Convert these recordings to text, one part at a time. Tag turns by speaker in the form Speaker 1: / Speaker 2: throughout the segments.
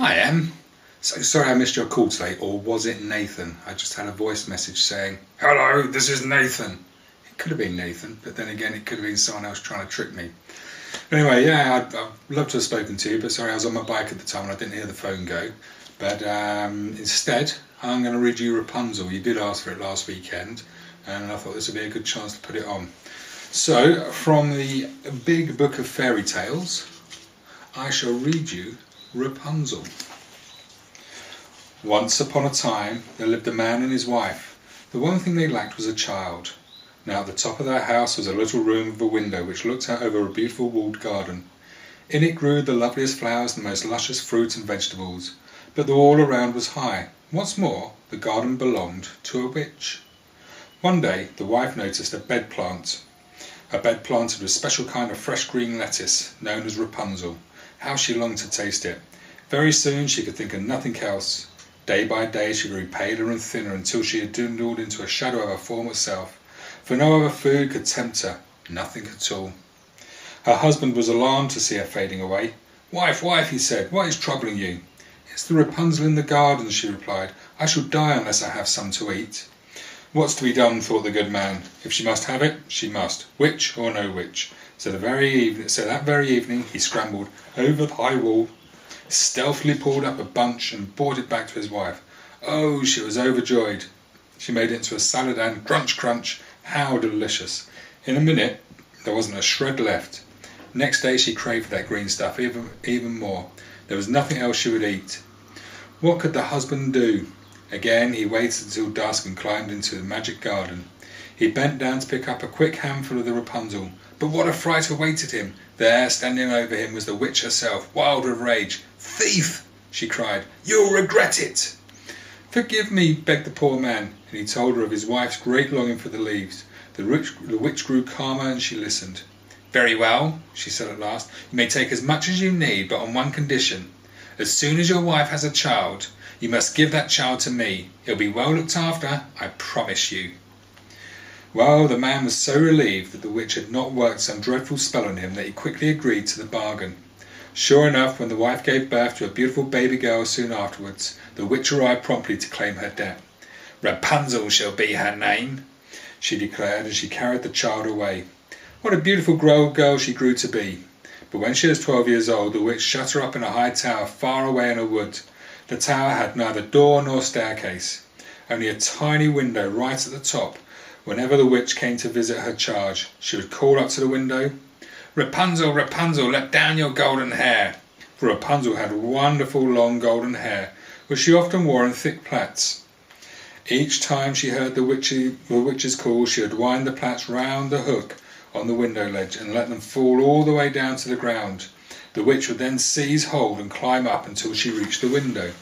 Speaker 1: Hi Em. So sorry I missed your call today, or was it Nathan? I just had a voice message saying, "Hello, this is Nathan." It could have been Nathan, but then again it could have been someone else trying to trick me. But anyway, yeah, I'd love to have spoken to you, but sorry, I was on my bike at the time and I didn't hear the phone go. But instead, I'm going to read you Rapunzel. You did ask for it last weekend, and I thought this would be a good chance to put it on. So, from the big book of fairy tales, I shall read you Rapunzel. Once upon a time there lived a man and his wife. The one thing they lacked was a child. Now at the top of their house was a little room with a window which looked out over a beautiful walled garden. In it grew the loveliest flowers and the most luscious fruit and vegetables, but the wall around was high. What's more, the garden belonged to a witch. One day the wife noticed a bed planted with a special kind of fresh green lettuce known as Rapunzel. How she longed to taste it. Very soon she could think of nothing else. Day by day she grew paler and thinner until she had dwindled into a shadow of her former self, for no other food could tempt her, nothing at all. Her husband was alarmed to see her fading away. "Wife, wife," he said, "what is troubling you?" "It's the Rapunzel in the garden," she replied. "I shall die unless I have some to eat." What's to be done, thought the good man. If she must have it, she must, witch or no witch. So that very evening he scrambled over the high wall, stealthily pulled up a bunch and brought it back to his wife. Oh, she was overjoyed. She made it into a salad and crunch, crunch, how delicious. In a minute there wasn't a shred left. Next day she craved for that green stuff even more. There was nothing else she would eat. What could the husband do? Again he waited until dusk and climbed into the magic garden. He bent down to pick up a quick handful of the Rapunzel, but what a fright awaited him! There, standing over him, was the witch herself, wild with rage. "Thief!" she cried. "You'll regret it!" "Forgive me," begged the poor man, and he told her of his wife's great longing for the leaves. The witch grew calmer and she listened. "Very well," she said at last. "You may take as much as you need, but on one condition. As soon as your wife has a child, you must give that child to me. He'll be well looked after, I promise you." Well, the man was so relieved that the witch had not worked some dreadful spell on him that he quickly agreed to the bargain. Sure enough, when the wife gave birth to a beautiful baby girl soon afterwards, the witch arrived promptly to claim her debt. "Rapunzel shall be her name," she declared, and she carried the child away. What a beautiful girl she grew to be. But when she was 12 years old, the witch shut her up in a high tower far away in a wood. The tower had neither door nor staircase, only a tiny window right at the top. Whenever the witch came to visit her charge, she would call up to the window, "Rapunzel, Rapunzel, let down your golden hair." For Rapunzel had wonderful long golden hair, which she often wore in thick plaits. Each time she heard the witch's call, she would wind the plaits round the hook on the window ledge and let them fall all the way down to the ground. The witch would then seize hold and climb up until she reached the window.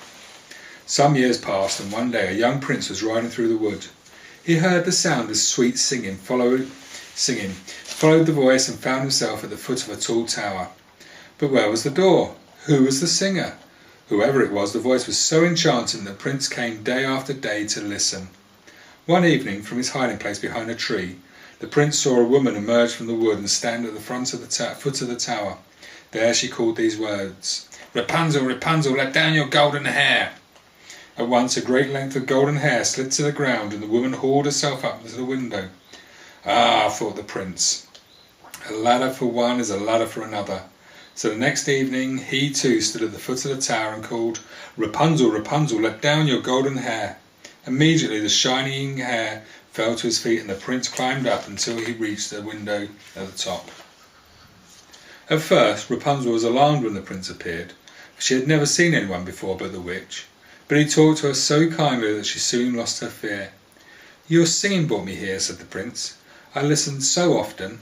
Speaker 1: Some years passed, and one day a young prince was riding through the wood. He heard the sound of sweet singing, followed the voice, and found himself at the foot of a tall tower. But where was the door? Who was the singer? Whoever it was, the voice was so enchanting that the prince came day after day to listen. One evening, from his hiding place behind a tree, the prince saw a woman emerge from the wood and stand at the foot of the tower. There she called these words, "Rapunzel, Rapunzel, let down your golden hair." At once a great length of golden hair slid to the ground, and the woman hauled herself up to the window. Ah, thought the prince, a ladder for one is a ladder for another. So the next evening he too stood at the foot of the tower and called, "Rapunzel, Rapunzel, let down your golden hair." Immediately the shining hair fell to his feet, and the prince climbed up until he reached the window at the top. At first Rapunzel was alarmed when the prince appeared, for she had never seen anyone before but the witch. But he talked to her so kindly that she soon lost her fear. "Your singing brought me here," said the prince. "I listened so often,"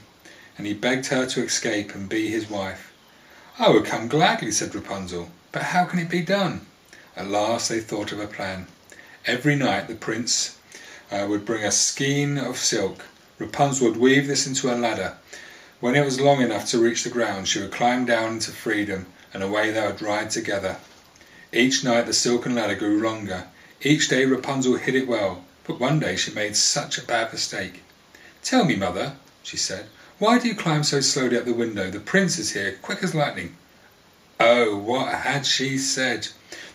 Speaker 1: and he begged her to escape and be his wife. "I would come gladly," said Rapunzel, "but how can it be done?" At last they thought of a plan. Every night the prince would bring a skein of silk. Rapunzel would weave this into a ladder. When it was long enough to reach the ground, she would climb down into freedom, and away they would ride together. Each night the silken ladder grew longer. Each day Rapunzel hid it well, but one day she made such a bad mistake. "Tell me, mother," she said, "why do you climb so slowly up the window? The prince is here, quick as lightning." Oh, what had she said?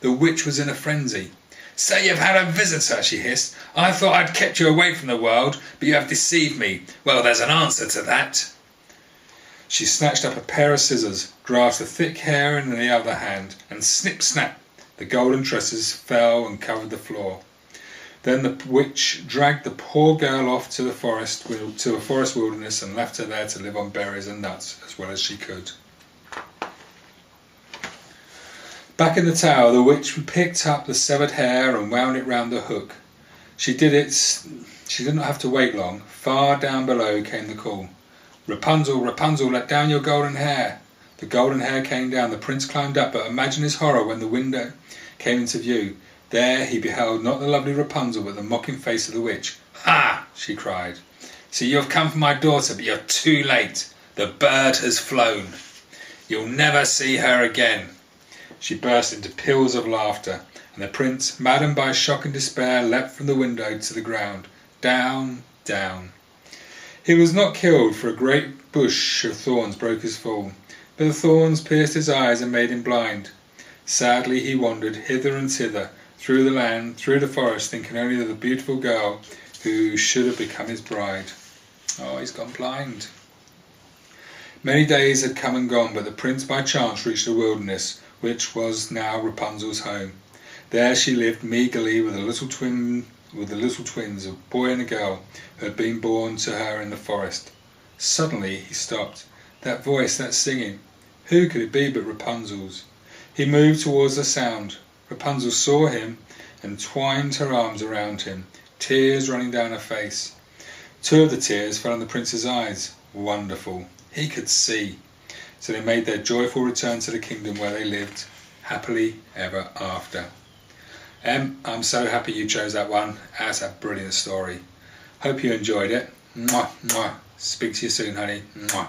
Speaker 1: The witch was in a frenzy. "So you've had a visitor," she hissed. "I thought I'd kept you away from the world, but you have deceived me. Well, there's an answer to that." She snatched up a pair of scissors, grasped the thick hair in the other hand, and snip-snap, the golden tresses fell and covered the floor. Then the witch dragged the poor girl off to a forest wilderness and left her there to live on berries and nuts as well as she could. Back in the tower, the witch picked up the severed hair and wound it round the hook. She did not have to wait long. Far down below came the call. "Rapunzel, Rapunzel, let down your golden hair." The golden hair came down. The prince climbed up, but imagine his horror when the window came into view. There he beheld not the lovely Rapunzel, but the mocking face of the witch. "Ha!" she cried. "So you have come for my daughter, but you're too late. The bird has flown. You'll never see her again." She burst into peals of laughter, and the prince, maddened by shock and despair, leapt from the window to the ground. Down, down. He was not killed, for a great bush of thorns broke his fall, but the thorns pierced his eyes and made him blind. Sadly he wandered hither and thither, through the land, through the forest, thinking only of the beautiful girl who should have become his bride. Oh, he's gone blind. Many days had come and gone, but the prince by chance reached the wilderness, which was now Rapunzel's home. There she lived meagerly with the little twins, a boy and a girl, who had been born to her in the forest. Suddenly he stopped. That voice, that singing, who could it be but Rapunzel's? He moved towards the sound. Rapunzel saw him and twined her arms around him, tears running down her face. 2 of the tears fell on the prince's eyes. Wonderful! He could see. So they made their joyful return to the kingdom where they lived happily ever after. I'm so happy you chose that one. That's a brilliant story. Hope you enjoyed it. Mwah, mwah. Speak to you soon, honey. Mwah.